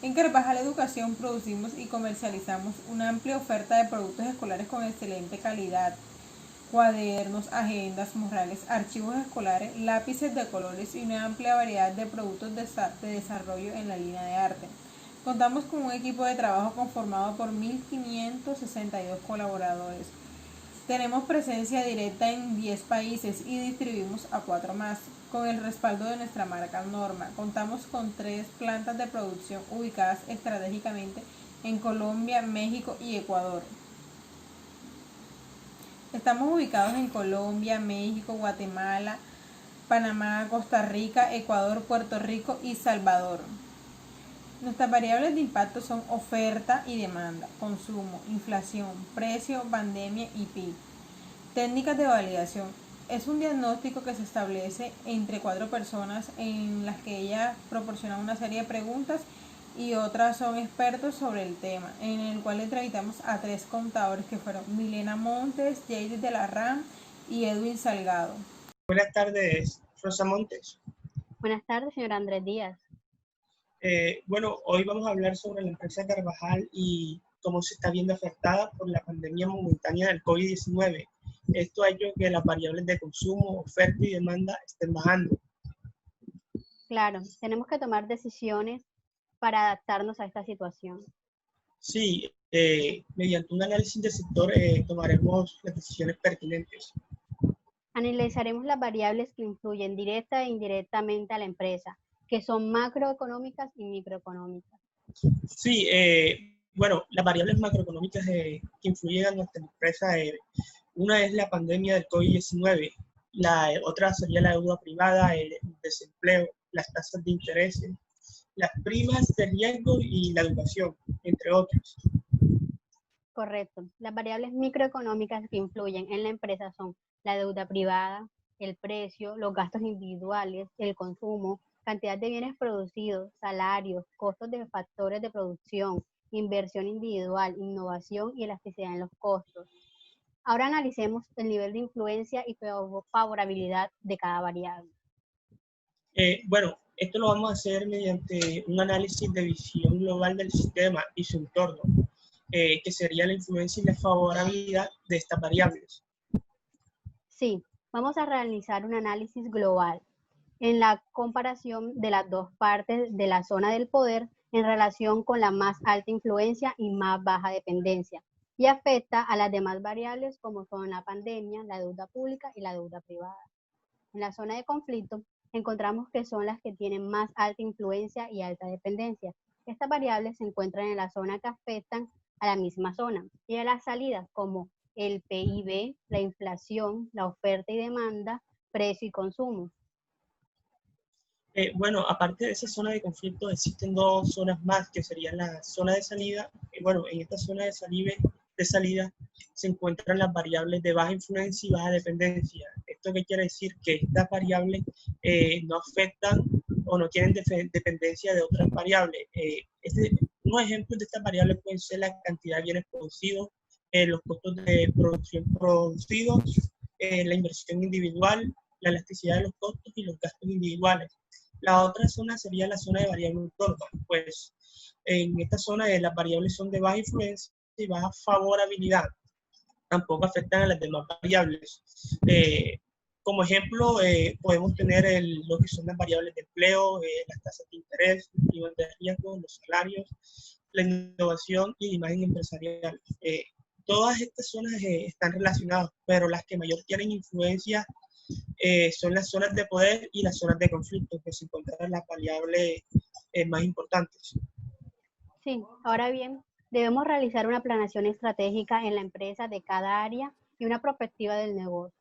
En Carvajal Educación producimos y comercializamos una amplia oferta de productos escolares con excelente calidad: cuadernos, agendas, morrales, archivos escolares, lápices de colores y una amplia variedad de productos de desarrollo en la línea de arte. Contamos con un equipo de trabajo conformado por 1.562 colaboradores. Tenemos presencia directa en 10 países y distribuimos a 4 más. Con el respaldo de nuestra marca Norma, contamos con 3 plantas de producción ubicadas estratégicamente en Colombia, México y Ecuador. Estamos ubicados en Colombia, México, Guatemala, Panamá, Costa Rica, Ecuador, Puerto Rico y Salvador. Nuestras variables de impacto son oferta y demanda, consumo, inflación, precio, pandemia y PIB. Técnicas de validación. Es un diagnóstico que se establece entre 4 personas en las que ellas proporcionan una serie de preguntas y otras son expertos sobre el tema, en el cual entrevistamos a 3 contadores que fueron Milena Montes, Jade de la RAM y Edwin Salgado. Buenas tardes, Rosa Montes. Buenas tardes, señor Andrés Díaz. Bueno, hoy vamos a hablar sobre la empresa Carvajal y cómo se está viendo afectada por la pandemia momentánea del COVID-19. Esto ha hecho que las variables de consumo, oferta y demanda estén bajando. Claro, tenemos que tomar decisiones para adaptarnos a esta situación. Sí, mediante un análisis del sector tomaremos las decisiones pertinentes. Analizaremos las variables que influyen directa e indirectamente a la empresa, que son macroeconómicas y microeconómicas. Sí, bueno, las variables macroeconómicas que influyen a nuestra empresa, una es la pandemia del COVID-19, la otra sería la deuda privada, el desempleo, las tasas de interés, las primas de riesgo y la educación, entre otras. Correcto. Las variables microeconómicas que influyen en la empresa son la deuda privada, el precio, los gastos individuales, el consumo, cantidad de bienes producidos, salarios, costos de factores de producción, inversión individual, innovación y elasticidad en los costos. Ahora analicemos el nivel de influencia y favorabilidad de cada variable. Bueno, esto lo vamos a hacer mediante un análisis de visión global del sistema y su entorno, que sería la influencia y la favorabilidad de estas variables. Sí, vamos a realizar un análisis global en la comparación de las dos partes de la zona del poder en relación con la más alta influencia y más baja dependencia, y afecta a las demás variables como son la pandemia, la deuda pública y la deuda privada. En la zona de conflicto encontramos que son las que tienen más alta influencia y alta dependencia. Estas variables se encuentran en la zona que afectan a la misma zona y a las salidas como el PIB, la inflación, la oferta y demanda, precio y consumo. Bueno, aparte de esa zona de conflicto, existen dos zonas más, que serían la zona de salida. Bueno, en esta zona de salida se encuentran las variables de baja influencia y baja dependencia. ¿Esto qué quiere decir? Que estas variables no afectan o no tienen dependencia de otras variables. Unos ejemplos de estas variables pueden ser la cantidad de bienes producidos, los costos de producción producidos, la inversión individual, la elasticidad de los costos y los gastos individuales. La otra zona sería la zona de variable autónoma. Pues en esta zona las variables son de baja influencia y baja favorabilidad. Tampoco afectan a las demás variables. Como ejemplo, podemos tener lo que son las variables de empleo, las tasas de interés, los primas de riesgo, los salarios, la innovación y la imagen empresarial. Todas estas zonas están relacionadas, pero las que mayor tienen influencia son las zonas de poder y las zonas de conflicto, que se encuentran las variables más importantes. Sí, ahora bien, debemos realizar una planeación estratégica en la empresa de cada área y una perspectiva del negocio.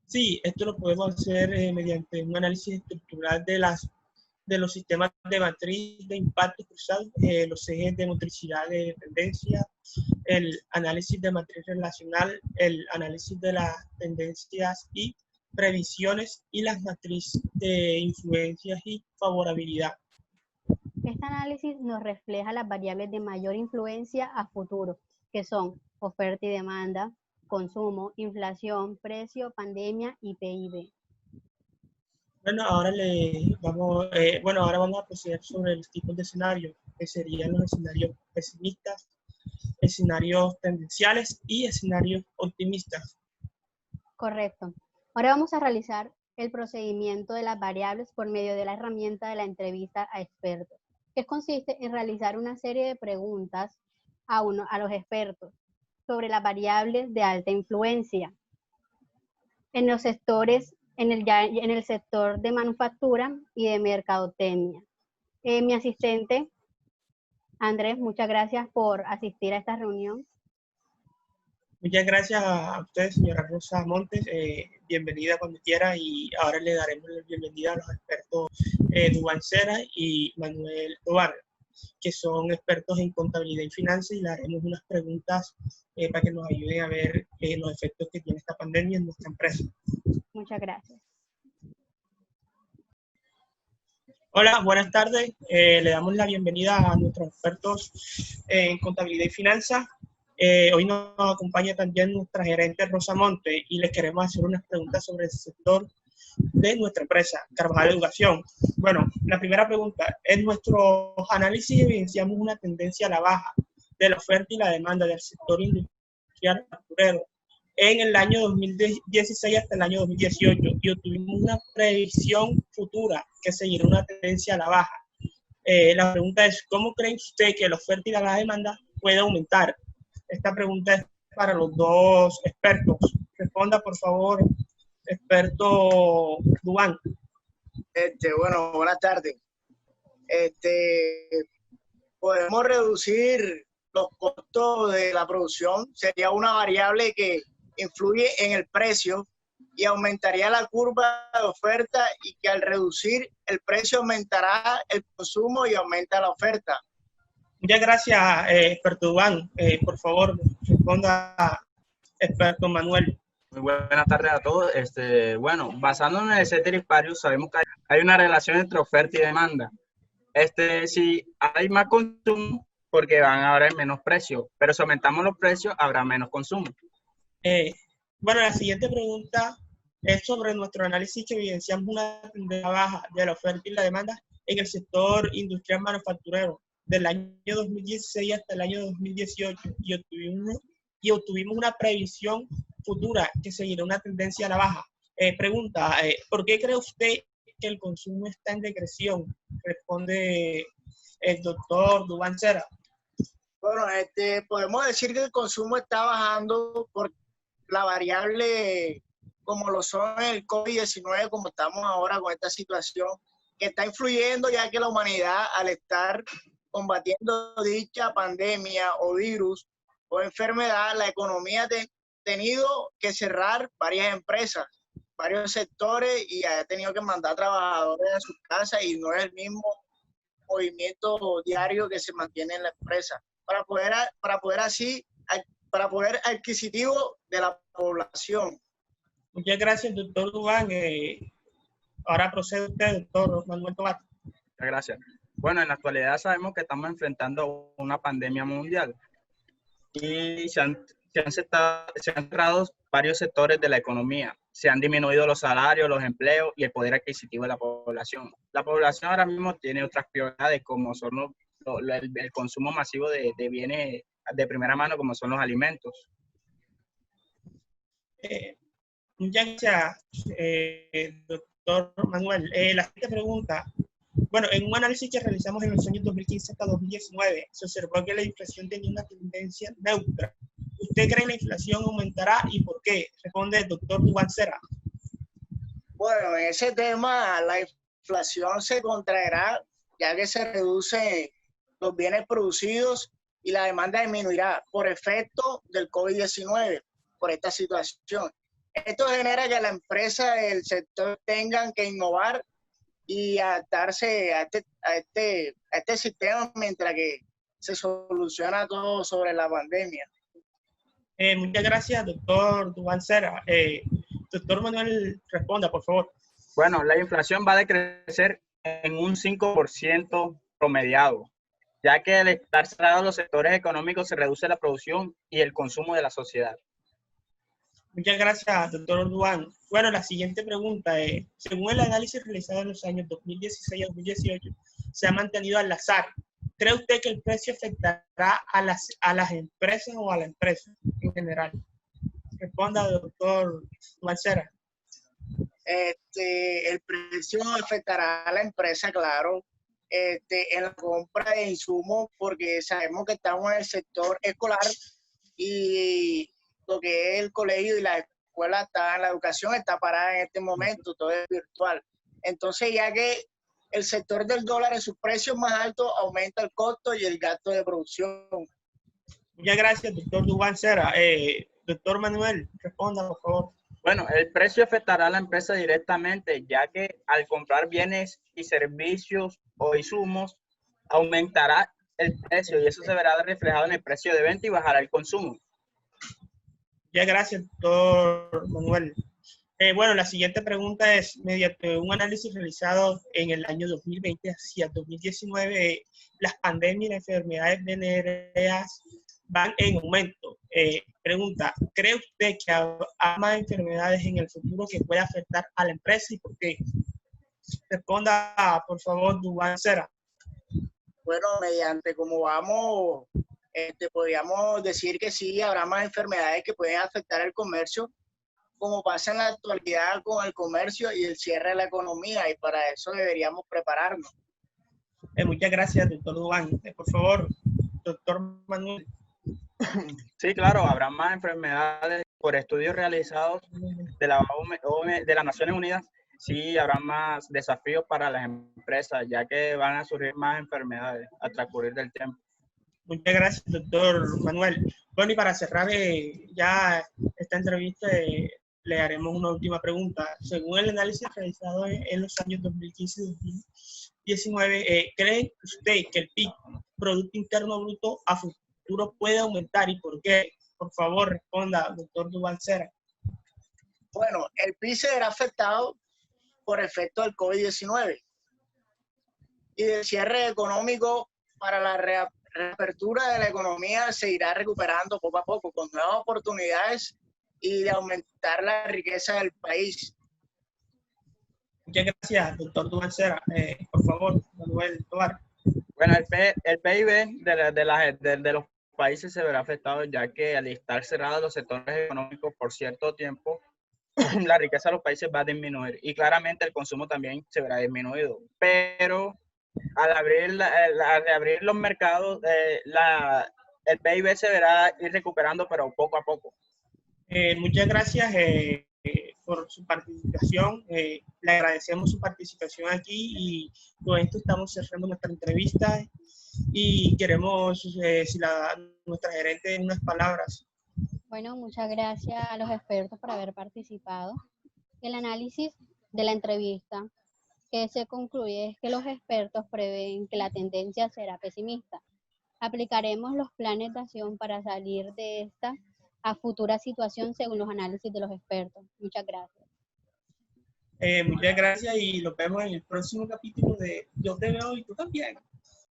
Sí, esto lo podemos hacer mediante un análisis estructural de los sistemas de matriz de impacto cruzado, los ejes de motricidad de dependencia, el análisis de matriz relacional, el análisis de las tendencias y previsiones y las matrices de influencias y favorabilidad. Este análisis nos refleja las variables de mayor influencia a futuro, que son oferta y demanda, consumo, inflación, precio, pandemia y PIB. Bueno, ahora vamos a proceder sobre los tipos de escenarios, que serían los escenarios pesimistas, escenarios tendenciales y escenarios optimistas. Correcto. Ahora vamos a realizar el procedimiento de las variables por medio de la herramienta de la entrevista a expertos, que consiste en realizar una serie de preguntas a los expertos sobre las variables de alta influencia en los sectores, en el sector de manufactura y de mercadotecnia. Mi asistente, Andrés, muchas gracias por asistir a esta reunión. Muchas gracias a usted, señora Rosa Montes. Bienvenida cuando quiera, y ahora le daremos la bienvenida a los expertos Duván Cera y Manuel Tobar, que son expertos en contabilidad y finanzas, y le haremos unas preguntas para que nos ayuden a ver los efectos que tiene esta pandemia en nuestra empresa. Muchas gracias. Hola, buenas tardes. Le damos la bienvenida a nuestros expertos en contabilidad y finanzas. Hoy nos acompaña también nuestra gerente Rosa Monte, y les queremos hacer unas preguntas sobre el sector de nuestra empresa, Carvajal Educación. Bueno, la primera pregunta: en nuestro análisis evidenciamos una tendencia a la baja de la oferta y la demanda del sector industrial manufacturero en el año 2016 hasta el año 2018, y obtuvimos una previsión futura que seguirá una tendencia a la baja. La pregunta es: ¿cómo cree usted que la oferta y la baja demanda puede aumentar? Esta pregunta es para los dos expertos. Responda, por favor, experto Duván. Bueno, buenas tardes. Podemos reducir los costos de la producción. Sería una variable que influye en el precio y aumentaría la curva de oferta, y que al reducir el precio aumentará el consumo y aumenta la oferta. Muchas gracias, experto Duván. Por favor, responda, experto Manuel. Muy buenas tardes a todos. Bueno, basándonos en el ceteris paribus, sabemos que hay una relación entre oferta y demanda. Si hay más consumo, porque van a haber menos precios, pero si aumentamos los precios, habrá menos consumo. Bueno, la siguiente pregunta es sobre nuestro análisis, que evidenciamos una tendencia baja de la oferta y la demanda en el sector industrial manufacturero del año 2016 hasta el año 2018, y obtuvimos una previsión futura que seguirá una tendencia a la baja. Pregunta: ¿por qué cree usted que el consumo está en decreción? Responde el doctor Duván Cera. Bueno, podemos decir que el consumo está bajando por la variable, como lo son el COVID-19, como estamos ahora con esta situación, que está influyendo, ya que la humanidad, al estar combatiendo dicha pandemia o virus o enfermedad, la economía ha tenido que cerrar varias empresas, varios sectores, y ha tenido que mandar trabajadores a sus casas, y no es el mismo movimiento diario que se mantiene en la empresa para poder adquisitivo de la población. Muchas gracias, doctor Duván. Ahora procede usted, doctor Manuel Tobar. Muchas gracias. Bueno, en la actualidad sabemos que estamos enfrentando una pandemia mundial, y se han cerrado varios sectores de la economía. Se han disminuido los salarios, los empleos y el poder adquisitivo de la población. La población ahora mismo tiene otras prioridades, como son el consumo masivo de bienes de primera mano, como son los alimentos. Muchas gracias, doctor Manuel. La siguiente pregunta: bueno, en un análisis que realizamos en los años 2015 hasta 2019, se observó que la inflación tenía una tendencia neutra. ¿Usted cree que la inflación aumentará y por qué? Responde el doctor Duván Cera. Bueno, en ese tema la inflación se contraerá, ya que se reducen los bienes producidos y la demanda disminuirá por efecto del COVID-19, por esta situación. Esto genera que la empresa del sector tengan que innovar y adaptarse a este sistema, mientras que se soluciona todo sobre la pandemia. Muchas gracias, doctor Duván Cera. Doctor Manuel, responda, por favor. Bueno, la inflación va a decrecer en un 5% promediado, ya que al estar cerrados los sectores económicos se reduce la producción y el consumo de la sociedad. Muchas gracias, doctor Duan. Bueno, la siguiente pregunta es, según el análisis realizado en los años 2016 a 2018, se ha mantenido al azar. ¿Cree usted que el precio afectará a las empresas o a la empresa en general? Responda, doctor Balcera. El precio afectará a la empresa, claro, en la compra de insumos, porque sabemos que estamos en el sector escolar y lo que es el colegio y la escuela, la educación está parada en este momento, todo es virtual. Entonces, ya que el sector del dólar en sus precios más altos aumenta el costo y el gasto de producción. Muchas gracias, doctor Dubán Cera. Doctor Manuel, responda, por favor. Bueno, el precio afectará a la empresa directamente, ya que al comprar bienes y servicios o insumos, aumentará el precio y eso se verá reflejado en el precio de venta y bajará el consumo. Muchas gracias, doctor Manuel. Bueno, la siguiente pregunta es, mediante un análisis realizado en el año 2020 hacia 2019, las pandemias y las enfermedades venéreas van en aumento. Pregunta, ¿cree usted que habrá más enfermedades en el futuro que pueda afectar a la empresa y por qué? Responda, por favor, Dubán Cera. Bueno, mediante cómo vamos, podríamos decir que sí, habrá más enfermedades que pueden afectar el comercio, como pasa en la actualidad con el comercio y el cierre de la economía, y para eso deberíamos prepararnos. Muchas gracias, doctor Dubán. Por favor, doctor Manuel. Sí, claro, habrá más enfermedades por estudios realizados de las Naciones Unidas. Sí, habrá más desafíos para las empresas, ya que van a surgir más enfermedades al transcurrir del tiempo. Muchas gracias, doctor Manuel. Bueno, y para cerrar ya esta entrevista, le haremos una última pregunta. Según el análisis realizado en los años 2015 y 2019, ¿cree usted que el PIB, Producto Interno Bruto, a futuro puede aumentar y por qué? Por favor, responda, doctor Dubán Cera. Bueno, el PIB se verá afectado por efecto del COVID-19 y del cierre económico. Para la reapertura de la economía se irá recuperando poco a poco con nuevas oportunidades y de aumentar la riqueza del país. Muchas gracias, doctor Dubán Cera. Por favor, Manuel Tovar. Bueno, el PIB de los países se verá afectado, ya que al estar cerrados los sectores económicos por cierto tiempo, la riqueza de los países va a disminuir y claramente el consumo también se verá disminuido. Pero al reabrir los mercados, el PIB se verá ir recuperando, pero poco a poco. Muchas gracias por su participación. Le agradecemos su participación aquí y con esto estamos cerrando nuestra entrevista y queremos, nuestra gerente, unas palabras. Bueno, muchas gracias a los expertos por haber participado. El análisis de la entrevista que se concluye es que los expertos prevén que la tendencia será pesimista. Aplicaremos los planes de acción para salir de esta a futura situación según los análisis de los expertos. Muchas gracias. Muchas gracias y nos vemos en el próximo capítulo de Yo Te Veo y Tú También.